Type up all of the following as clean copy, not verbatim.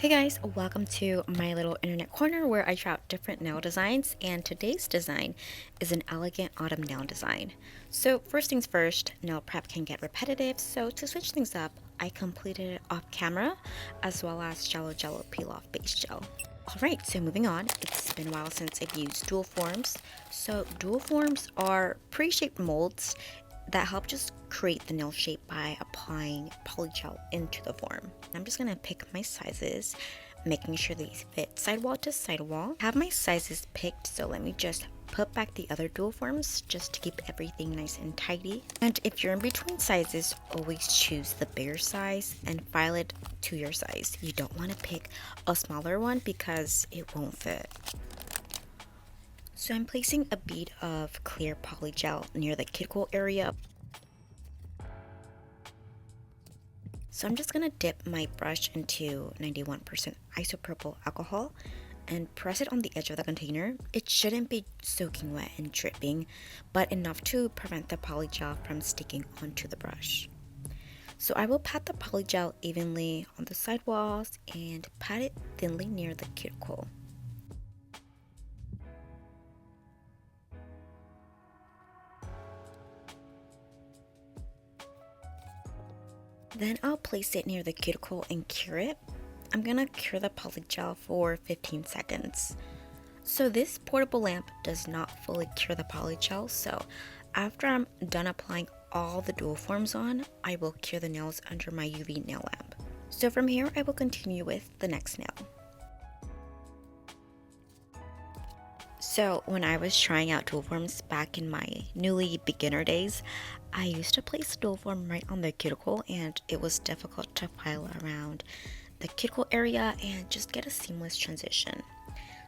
Hey guys, welcome to my little internet corner where I try out different nail designs, and today's design is an elegant autumn nail design. So first things first, nail prep can get repetitive, so to switch things up, I completed it off camera as well as Jello peel off base gel. Alright, so moving on, it's been a while since I've used dual forms. So dual forms are pre-shaped molds that help just create the nail shape by applying polygel into the form. I'm just gonna pick my sizes, making sure these fit sidewall to sidewall. Have my sizes picked, so let me just put back the other dual forms just to keep everything nice and tidy. And if you're in between sizes, always choose the bigger size and file it to your size. You don't want to pick a smaller one because it won't fit. So I'm placing a bead of clear polygel near the cuticle area. So I'm just gonna dip my brush into 91% isopropyl alcohol and press it on the edge of the container. It shouldn't be soaking wet and dripping, but enough to prevent the polygel from sticking onto the brush. So I will pat the polygel evenly on the side walls and pat it thinly near the cuticle. Then I'll place it near the cuticle and cure it. I'm gonna cure the polygel for 15 seconds. So this portable lamp does not fully cure the polygel, so after I'm done applying all the dual forms on, I will cure the nails under my UV nail lamp. So from here, I will continue with the next nail. So when I was trying out dual forms back in my newly beginner days, I used to place dual form right on the cuticle, and it was difficult to file around the cuticle area and just get a seamless transition.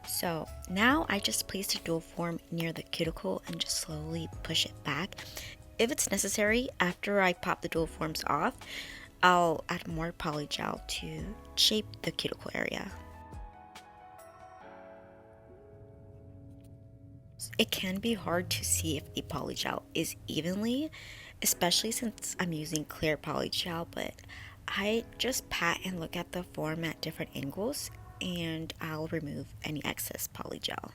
So now I just place the dual form near the cuticle and just slowly push it back. If it's necessary, after I pop the dual forms off, I'll add more polygel to shape the cuticle area. It can be hard to see if the polygel is evenly, especially since I'm using clear polygel, but I just pat and look at the form at different angles and I'll remove any excess polygel.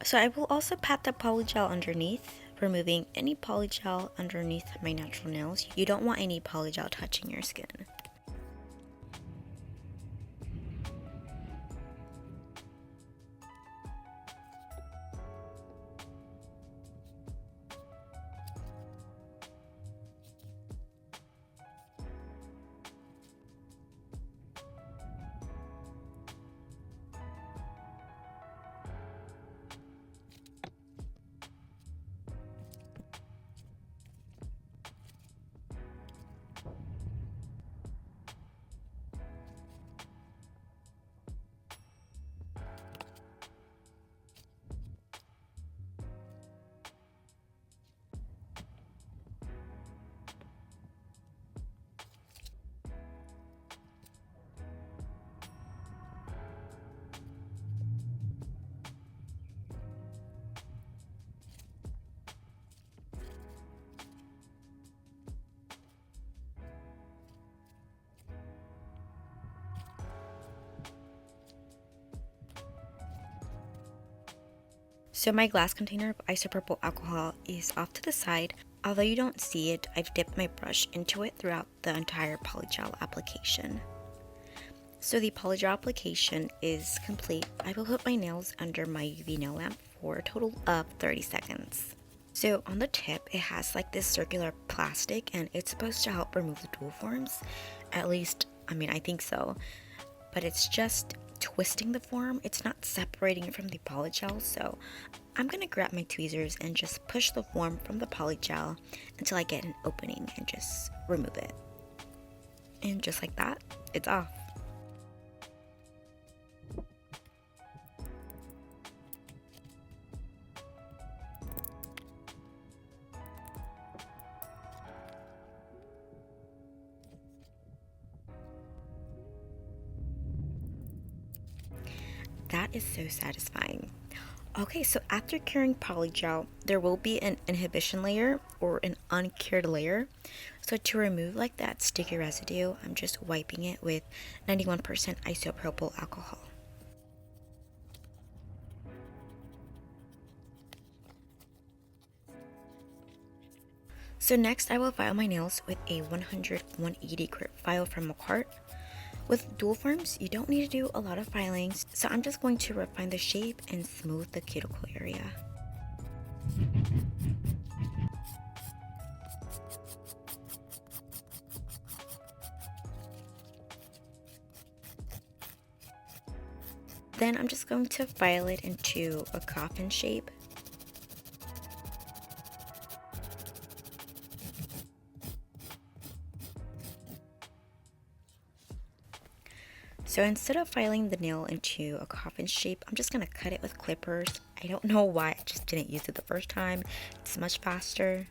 So I will also pat the polygel underneath, removing any polygel underneath my natural nails. You don't want any polygel touching your skin. So my glass container of isopropyl alcohol is off to the side. Although you don't see it, I've dipped my brush into it throughout the entire polygel application. So the polygel application is complete. I will put my nails under my UV nail lamp for a total of 30 seconds. So on the tip, it has like this circular plastic and it's supposed to help remove the dual forms. At least, I think so. But it's just twisting the form. It's not separating it from the polygel, so I'm gonna grab my tweezers and just push the form from the polygel until I get an opening and just remove it. And just like that, it's off. that is so satisfying. Okay, so after curing polygel, there will be an inhibition layer or an uncured layer. So to remove like that sticky residue, I'm just wiping it with 91% isopropyl alcohol. So next I will file my nails with a 100-180 grip file from Macart. With dual forms, you don't need to do a lot of filings, so I'm just going to refine the shape and smooth the cuticle area. Then I'm just going to file it into a coffin shape. So instead of filing the nail into a coffin shape, I'm just going to cut it with clippers. I don't know why I just didn't use it the first time. It's much faster.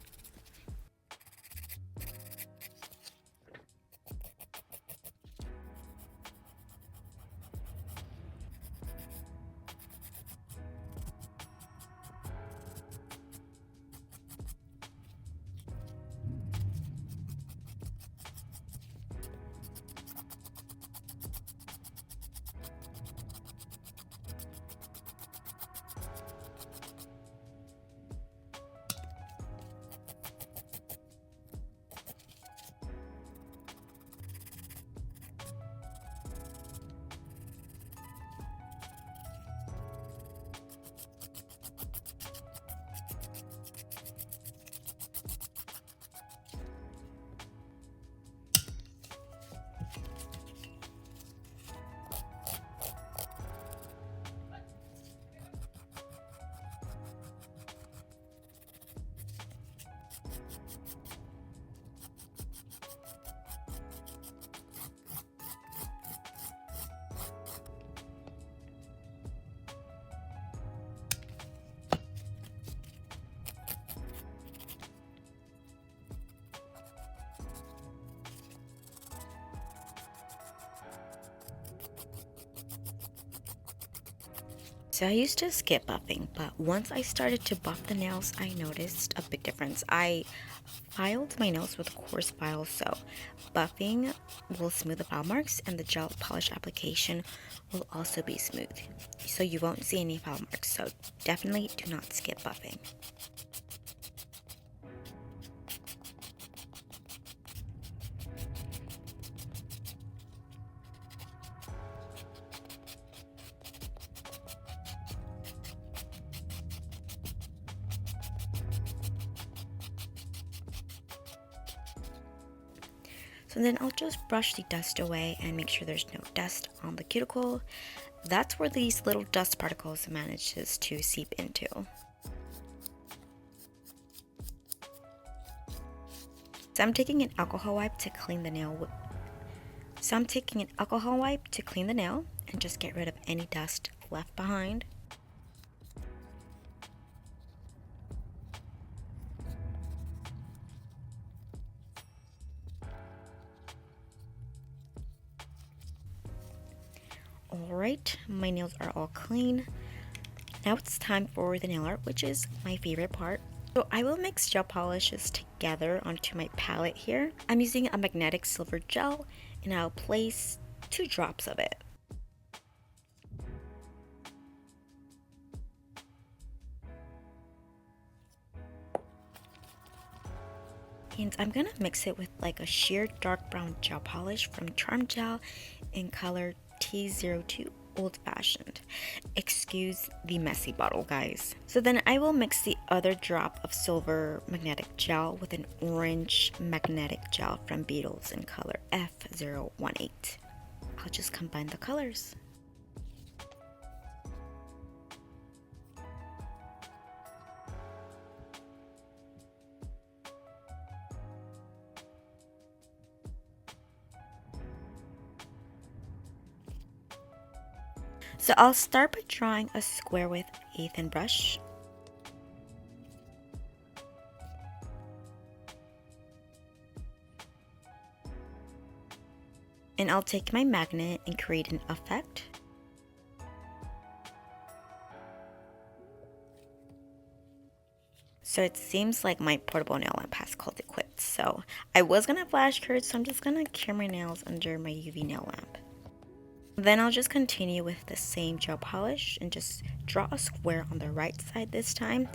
So I used to skip buffing, but once I started to buff the nails, I noticed a big difference. I filed my nails with coarse files, so buffing will smooth the file marks and the gel polish application will also be smooth. So you won't see any file marks, so definitely do not skip buffing. So then I'll just brush the dust away and make sure there's no dust on the cuticle. That's where these little dust particles manages to seep into. So I'm taking an alcohol wipe to clean the nail. And just get rid of any dust left behind. Alright, my nails are all clean. Now it's time for the nail art, which is my favorite part. So I will mix gel polishes together onto my palette here. I'm using a magnetic silver gel and I'll place 2 drops of it. And I'm gonna mix it with like a sheer dark brown gel polish from Charm Gel in color T02 Old Fashioned. Excuse the messy bottle, guys. So then I will mix the other drop of silver magnetic gel with an orange magnetic gel from Beetles in color F018. I'll just combine the colors. So I'll start by drawing a square with a thin brush. And I'll take my magnet and create an effect. So it seems like my portable nail lamp has called it quits. So I was gonna flash curd, so I'm just gonna cure my nails under my UV nail lamp. Then I'll just continue with the same gel polish and just draw a square on the right side this time.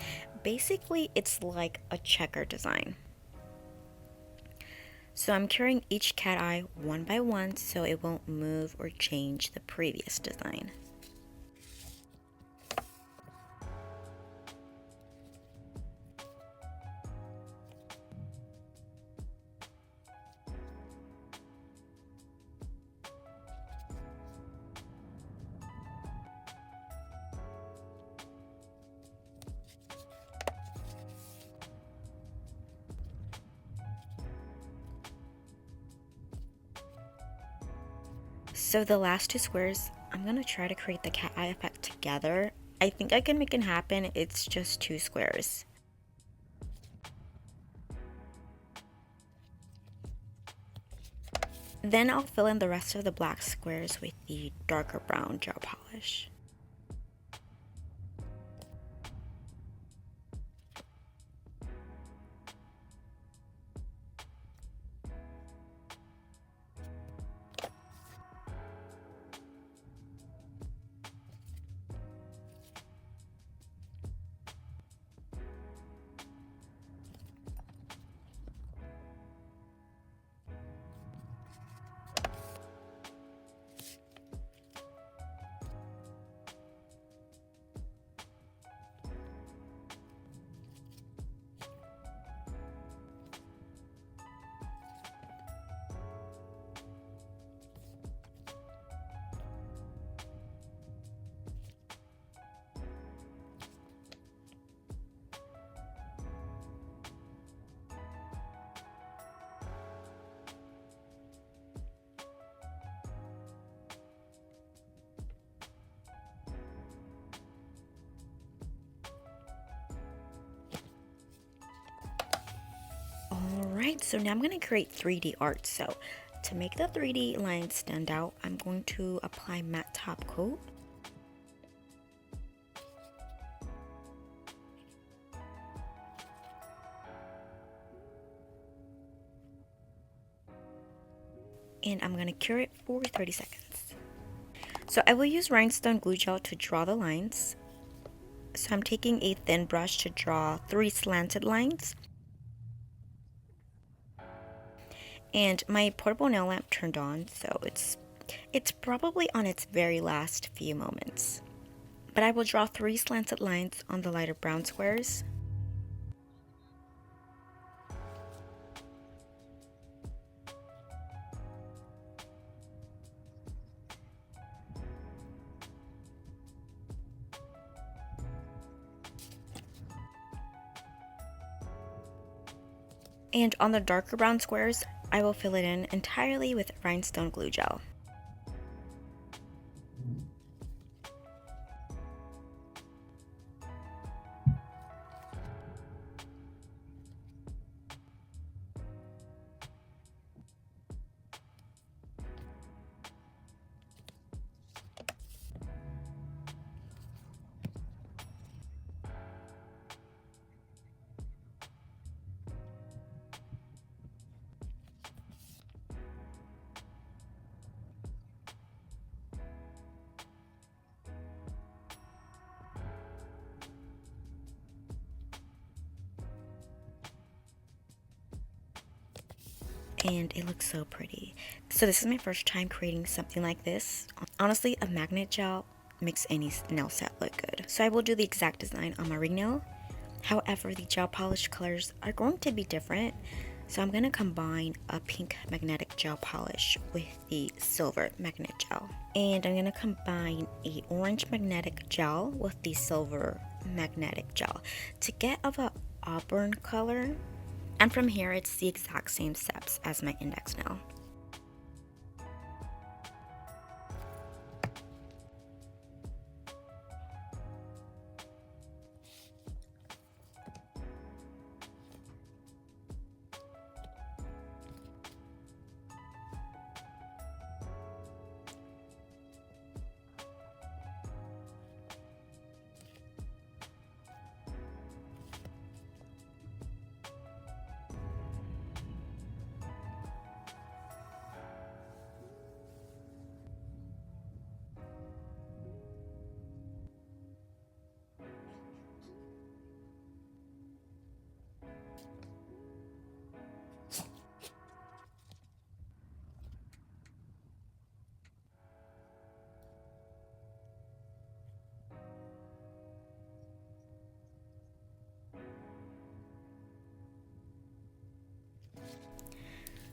Basically, it's like a checker design. So I'm curing each cat eye one by one so it won't move or change the previous design. So the last two squares, I'm gonna try to create the cat eye effect together. I think I can make it happen, it's just two squares. Then I'll fill in the rest of the black squares with the darker brown gel polish. Alright, so now I'm going to create 3D art. So to make the 3D lines stand out, I'm going to apply matte top coat. And I'm going to cure it for 30 seconds. So I will use rhinestone glue gel to draw the lines. So I'm taking a thin brush to draw 3 slanted lines. And my portable nail lamp turned on, so it's probably on its very last few moments. But I will draw 3 slanted lines on the lighter brown squares. And on the darker brown squares, I will fill it in entirely with rhinestone glue gel. And it looks so pretty. So this is my first time creating something like this. Honestly, a magnet gel makes any nail set look good. So I will do the exact design on my ring nail. However, the gel polish colors are going to be different. So I'm going to combine a pink magnetic gel polish with the silver magnet gel. And I'm going to combine a orange magnetic gel with the silver magnetic gel to get of a auburn color. And from here, it's the exact same steps as my index nail.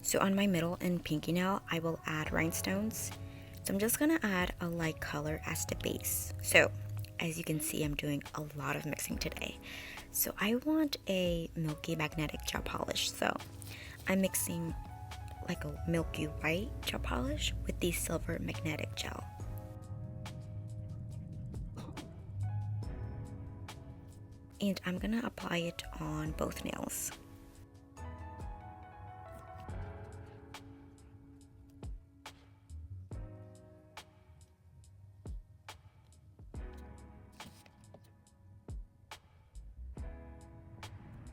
So on my middle and pinky nail, I will add rhinestones. So I'm just gonna add a light color as the base. So as you can see, I'm doing a lot of mixing today. So I want a milky magnetic gel polish. So I'm mixing like a milky white gel polish with the silver magnetic gel. And I'm gonna apply it on both nails.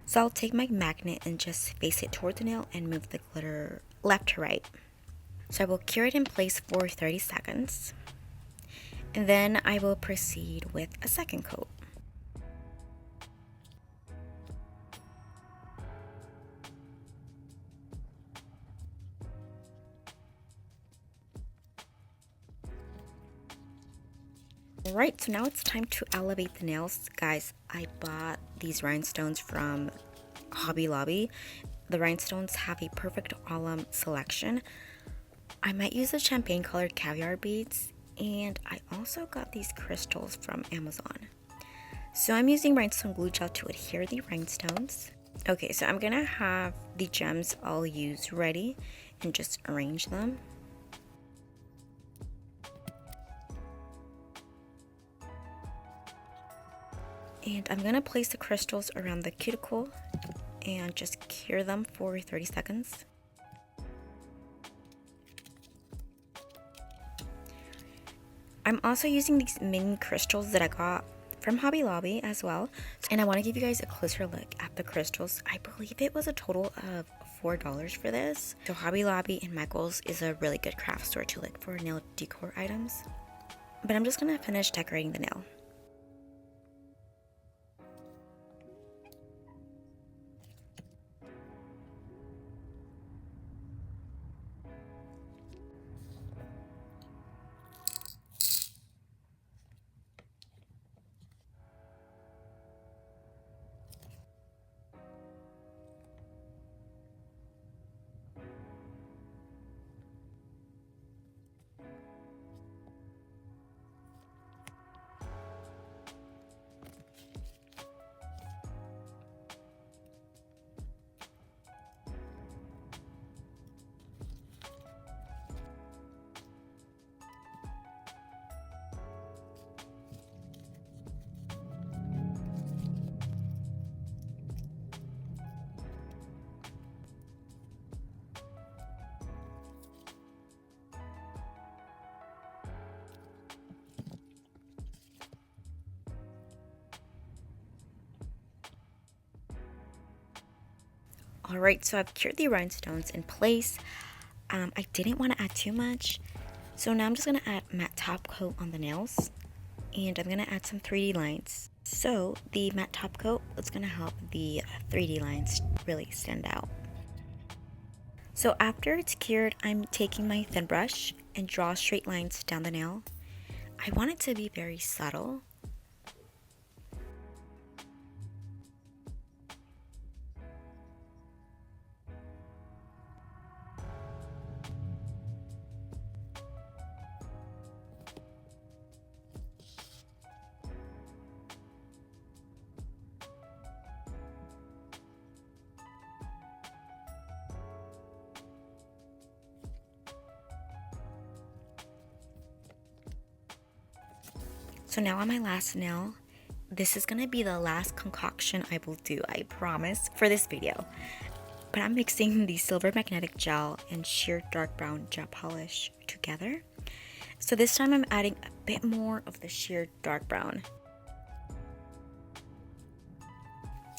So I'll take my magnet and just face it toward the nail and move the glitter left to right. So I will cure it in place for 30 seconds. And then I will proceed with a second coat. Alright, so now it's time to elevate the nails. Guys, I bought these rhinestones from Hobby Lobby. The rhinestones have a perfect alum selection. I might use the champagne colored caviar beads, and I also got these crystals from Amazon. So I'm using rhinestone glue gel to adhere the rhinestones. Okay, so I'm gonna have the gems I'll use ready and just arrange them. And I'm gonna place the crystals around the cuticle and just cure them for 30 seconds. I'm also using these mini crystals that I got from Hobby Lobby as well. And I want to give you guys a closer look at the crystals. I believe it was a total of $4 for this. So Hobby Lobby and Michael's is a really good craft store to look for nail decor items. But I'm just gonna finish decorating the nail. Alright, so I've cured the rhinestones in place. I didn't want to add too much, so now I'm just going to add matte top coat on the nails, and I'm going to add some 3D lines. So the matte top coat is going to help the 3D lines really stand out. So after it's cured, I'm taking my thin brush and draw straight lines down the nail. I want it to be very subtle. So now on my last nail, this is gonna be the last concoction I will do, I promise, for this video. But I'm mixing the silver magnetic gel and sheer dark brown gel polish together. So this time I'm adding a bit more of the sheer dark brown.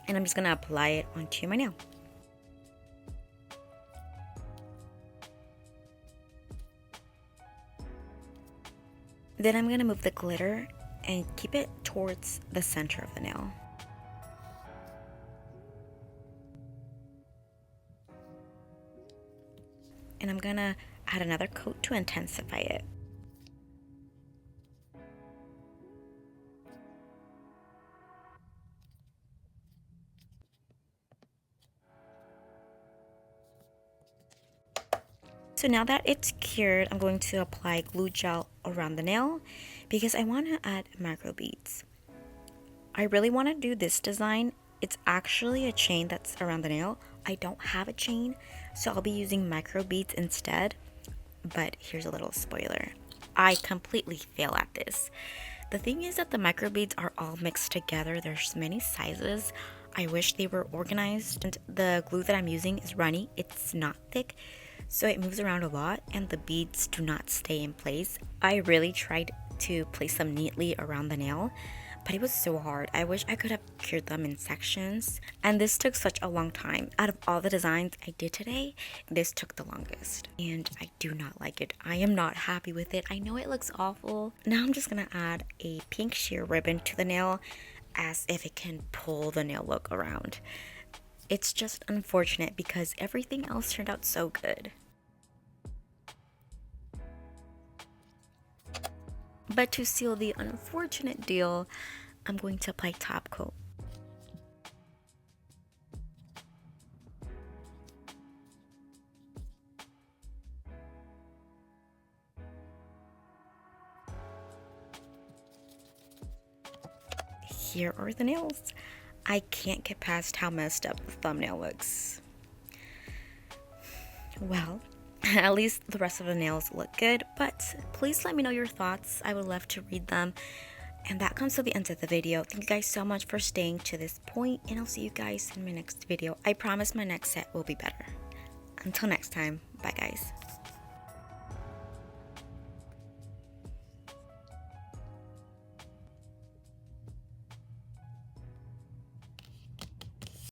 And I'm just gonna apply it onto my nail. Then I'm gonna move the glitter and keep it towards the center of the nail. And I'm gonna add another coat to intensify it. So now that it's cured, I'm going to apply glue gel around the nail because I want to add micro beads. I really want to do this design. It's actually a chain that's around the nail. I don't have a chain, so I'll be using micro beads instead. But here's a little spoiler. I completely fail at this. The thing is that the micro beads are all mixed together. There's many sizes. I wish they were organized. And the glue that I'm using is runny. It's not thick, so it moves around a lot and the beads do not stay in place. I really tried to place them neatly around the nail, but it was so hard. I wish I could have cured them in sections, and this took such a long time. Out of all the designs I did today, this took the longest, and I do not like it. I am not happy with it. I know it looks awful. Now I'm just gonna add a pink sheer ribbon to the nail as if it can pull the nail look around. It's just unfortunate because everything else turned out so good. But to seal the unfortunate deal, I'm going to apply top coat. Here are the nails. I can't get past how messed up the thumbnail looks. Well, at least the rest of the nails look good, but please let me know your thoughts. I would love to read them. And that comes to the end of the video. Thank you guys so much for staying to this point, and I'll see you guys in my next video. I promise my next set will be better. Until next time, bye guys.